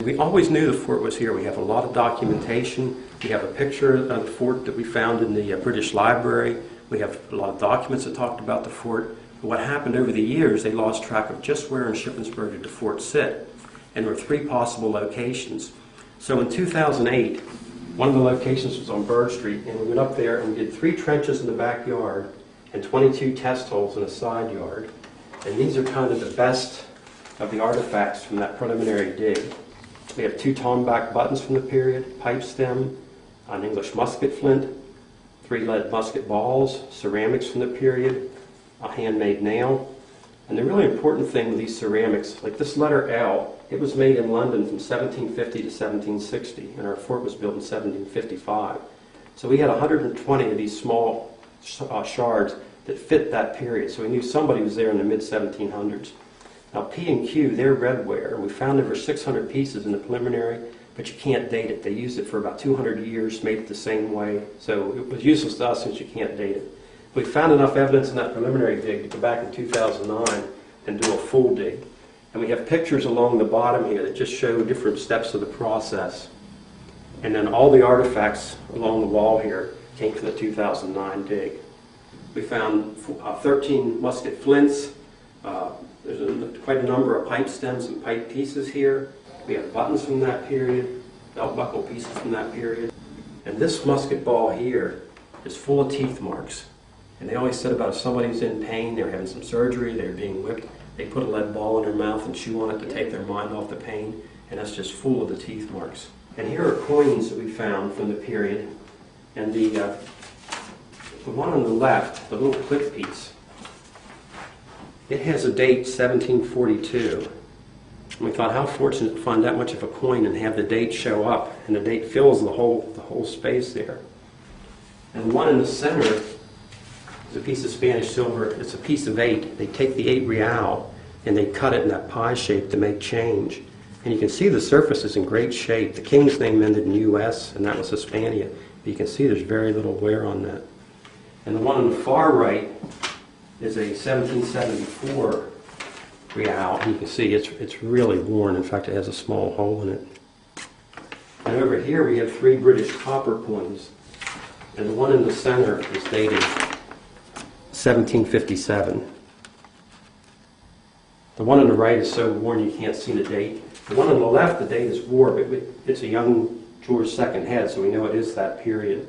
We always knew the fort was here. We have a lot of documentation. We have a picture of the fort that we found in the British Library. We have a lot of documents that talked about the fort. But what happened over the years, they lost track of just where in Shippensburg did the fort sit. And there were 3 possible locations. So in 2008, one of the locations was on Bird Street, and we went up there and we did 3 trenches in the backyard and 22 test holes in a side yard. And these are kind of the best of the artifacts from that preliminary dig. We have 2 tomback buttons from the period, pipe stem, an English musket flint, 3 lead musket balls, ceramics from the period, a handmade nail. And the really important thing with these ceramics, like this letter L, it was made in London from 1750 to 1760, and our fort was built in 1755. So we had 120 of these small shards that fit that period, so we knew somebody was there in the mid-1700s. Now P and Q, they're redware. We found over 600 pieces in the preliminary, but you can't date it. They used it for about 200 years, made it the same way, so it was useless to us since you can't date it. We found enough evidence in that preliminary dig to go back in 2009 and do a full dig. And we have pictures along the bottom here that just show different steps of the process. And then all the artifacts along the wall here came from the 2009 dig. We found 13 musket flints. There's quite a number of pipe stems and pipe pieces here. We have buttons from that period, belt buckle pieces from that period. And this musket ball here is full of teeth marks. And they always said about if somebody's in pain, they're having some surgery, they're being whipped, they put a lead ball in their mouth and chew on it to take their mind off the pain, and that's just full of the teeth marks. And here are coins that we found from the period. And the one on the left, the little clip piece, it has a date 1742. And we thought how fortunate to find that much of a coin and have the date show up, and the date fills the whole space there. And the one in the center is a piece of Spanish silver. It's a piece of 8. They take the 8 real and they cut it in that pie shape to make change. And you can see the surface is in great shape. The king's name ended in US, and that was Hispania. But you can see there's very little wear on that. And the one on the far right is a 1774 real. And you can see it's really worn. In fact, it has a small hole in it. And over here we have 3 British copper coins. And the one in the center is dated 1757. The one on the right is so worn you can't see the date. The one on the left, the date is warped. It's a young George II head, so we know it is that period.